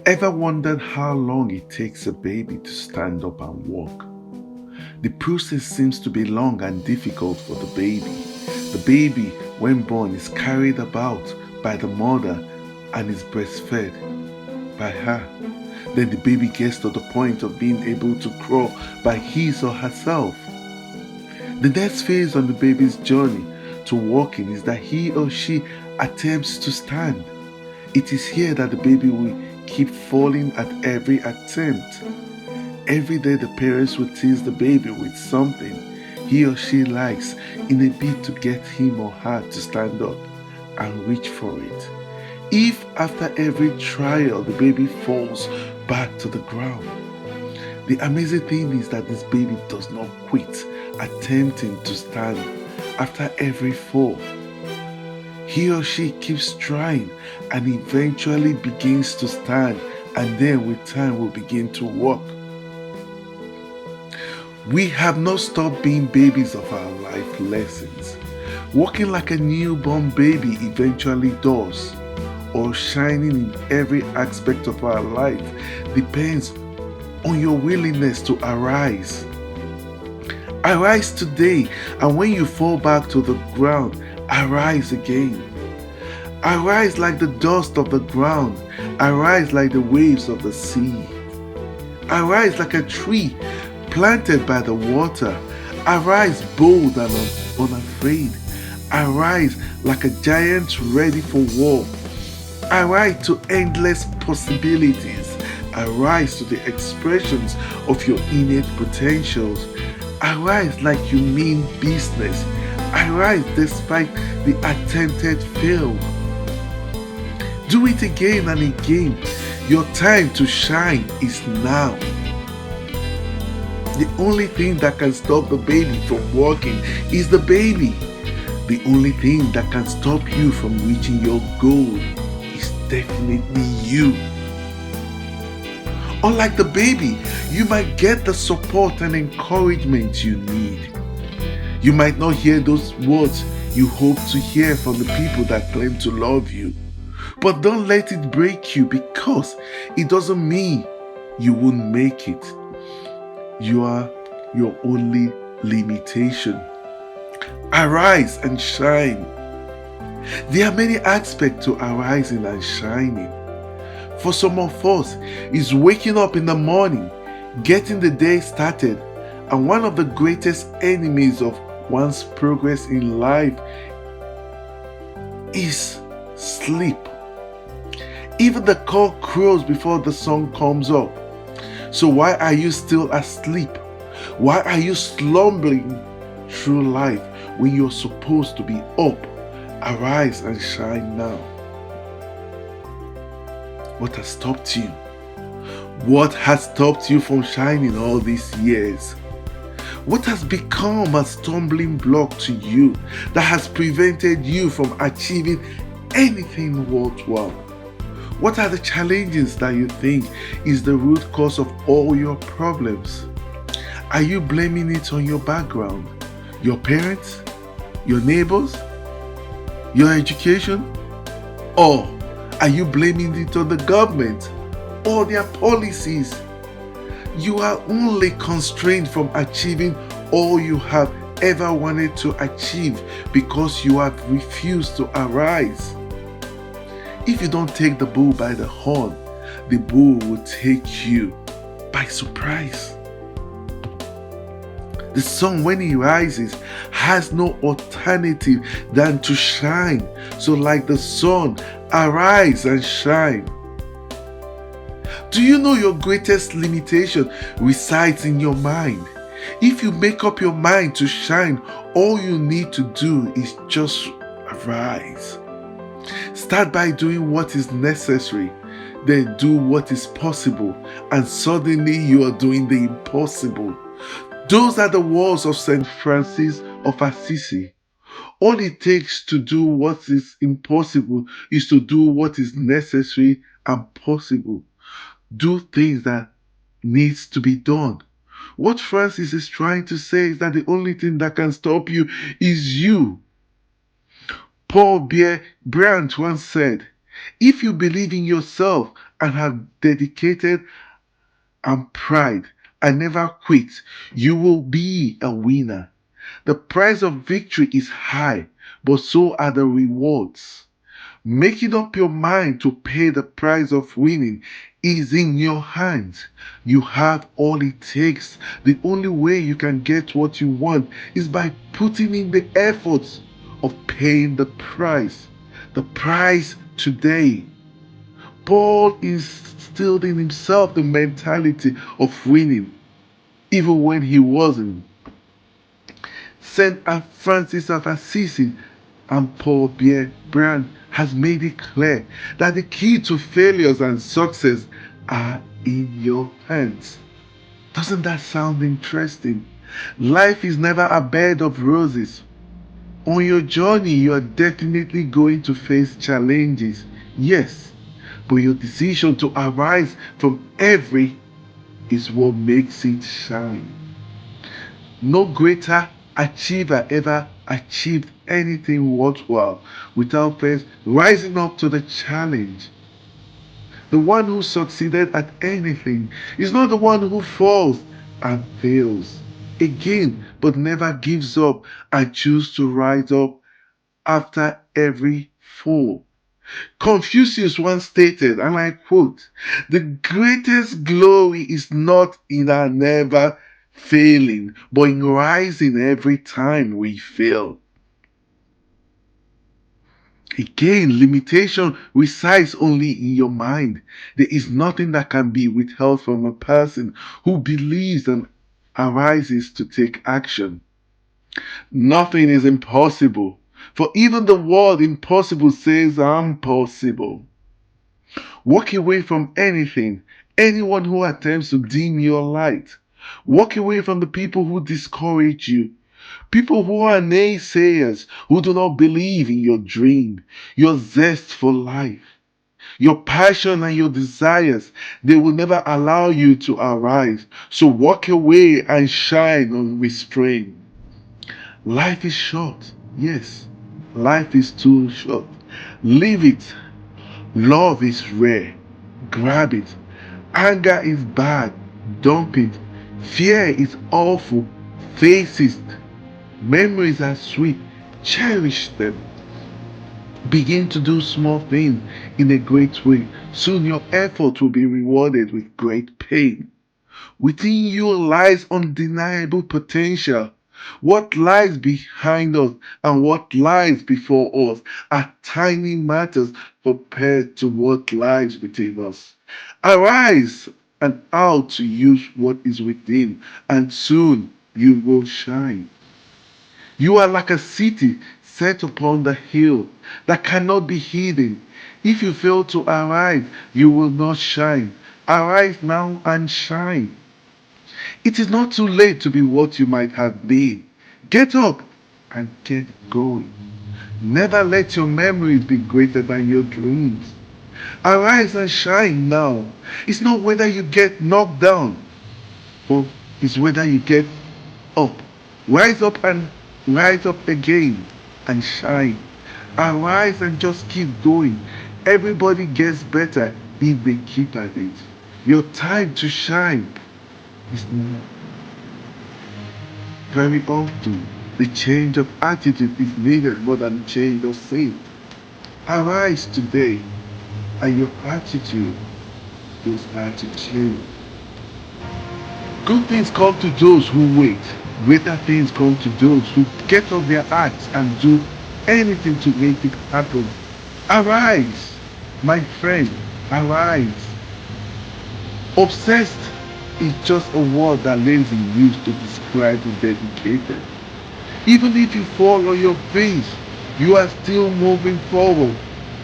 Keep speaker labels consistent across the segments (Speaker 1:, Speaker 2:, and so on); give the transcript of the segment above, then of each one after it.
Speaker 1: Ever wondered how long it takes a baby to stand up and walk? The process seems to be long and difficult for the baby. The baby, when born, is carried about by the mother and is breastfed by her. Then the baby gets to the point of being able to crawl by his or herself. The next phase on the baby's journey to walking is that he or she attempts to stand. It is here that the baby will keep falling at every attempt. Every day, the parents will tease the baby with something he or she likes in a bid to get him or her to stand up and reach for it. If after every trial the baby falls back to the ground, the amazing thing is that this baby does not quit attempting to stand after every fall. He or she keeps trying and eventually begins to stand, and then with time will begin to walk. We have not stopped being babies of our life lessons. Walking like a newborn baby eventually does, or shining in every aspect of our life depends on your willingness to arise. Arise today, and when you fall back to the ground, arise again. Arise like the dust of the ground. Arise like the waves of the sea. Arise like a tree planted by the water. Arise bold and unafraid. Arise like a giant ready for war. Arise to endless possibilities. Arise to the expressions of your innate potentials. Arise like you mean business. Arise despite the attempted fail. Do it again and again. Your time to shine is now. The only thing that can stop the baby from walking is the baby. The only thing that can stop you from reaching your goal is definitely you. Unlike the baby, you might get the support and encouragement you need. You might not hear those words you hope to hear from the people that claim to love you. But don't let it break you, because it doesn't mean you won't make it. You are your only limitation. Arise and shine. There are many aspects to arising and shining. For some of us, it's waking up in the morning, getting the day started, and one of the greatest enemies of one's progress in life is sleep. Even the cock crows before the sun comes up. So why are you still asleep? Why are you slumbering through life when you're supposed to be up? Arise and shine now. What has stopped you? What has stopped you from shining all these years? What has become a stumbling block to you that has prevented you from achieving anything worthwhile? What are the challenges that you think is the root cause of all your problems? Are you blaming it on your background, your parents, your neighbors, your education? Or are you blaming it on the government or their policies? You are only constrained from achieving all you have ever wanted to achieve because you have refused to arise. If you don't take the bull by the horn, the bull will take you by surprise. The sun, when he rises, has no alternative than to shine. So like the sun, arise and shine. Do you know your greatest limitation resides in your mind? If you make up your mind to shine, all you need to do is just arise. Start by doing what is necessary, then do what is possible, and suddenly you are doing the impossible. Those are the words of St. Francis of Assisi. All it takes to do what is impossible is to do what is necessary and possible. Do things that needs to be done. What Francis is trying to say is that the only thing that can stop you is you. Paul Bryant once said, If you believe in yourself and have dedicated and pride and never quit, you will be a winner. The price of victory is high, but so are the rewards. Making up your mind to pay the price of winning is in your hands. You have all it takes. The only way you can get what you want is by putting in the efforts of paying the price. The price today. Paul instilled in himself the mentality of winning, even when he wasn't. St. Francis of Assisi and Paul Brand has made it clear that the key to failures and success are in your hands. Doesn't that sound interesting? Life is never a bed of roses. On your journey, you are definitely going to face challenges. Yes, but your decision to arise from every is what makes it shine. No greater achiever ever achieved anything worthwhile without first rising up to the challenge. The one who succeeded at anything is not the one who falls and fails again but never gives up and chooses to rise up after every fall. Confucius once stated, and I quote, "The greatest glory is not in our never failing, but in rising every time we fail." Again, limitation resides only in your mind. There is nothing that can be withheld from a person who believes and arises to take action. Nothing is impossible, for even the word impossible says I'm possible. Walk away from anything, anyone who attempts to dim your light. Walk away from the people who discourage you. People who are naysayers, who do not believe in your dream, your zest for life, your passion and your desires. They will never allow you to arise. So walk away and shine unrestrained. Life is short. Yes, life is too short. Live it. Love is rare. Grab it. Anger is bad. Dump it. Fear is awful. Face it. Memories are sweet. Cherish them. Begin to do small things in a great way. Soon your effort will be rewarded with great pain. Within you lies undeniable potential. What lies behind us and what lies before us are tiny matters compared to what lies within us. Arise and out to use what is within, and soon you will shine. You are like a city set upon the hill that cannot be hidden. If you fail to arise, you will not shine. Arise now and shine. It is not too late to be what you might have been. Get up and get going. Never let your memories be greater than your dreams. Arise and shine now. It's not whether you get knocked down, but it's whether you get up. Rise up and rise up again and shine. Arise and just keep going. Everybody gets better if they keep at it. Your time to shine is now. Very often, the change of attitude is needed more than the change of scene. Arise today, and your attitude will start to change. Good things come to those who wait. Greater things come to those who get off their acts and do anything to make it happen. Arise, my friend, arise. Obsessed is just a word that lazy use to describe the dedicated. Even if you fall on your face, you are still moving forward.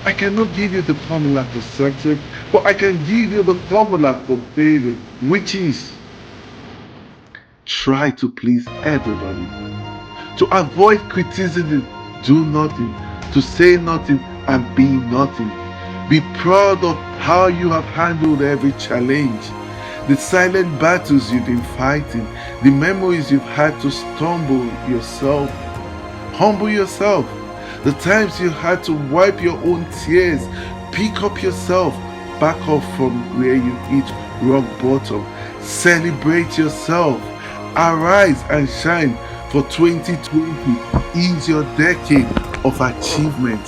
Speaker 1: I cannot give you the formula for success, but I can give you the formula for failure, which is try to please everybody. To avoid criticism, do nothing. To say nothing and be nothing. Be proud of how you have handled every challenge. The silent battles you've been fighting, the memories you've had to stumble yourself, humble yourself, the times you had to wipe your own tears Pick up yourself back up from where you hit rock bottom. Celebrate yourself. Arise and shine, for 2020 is your decade of achievement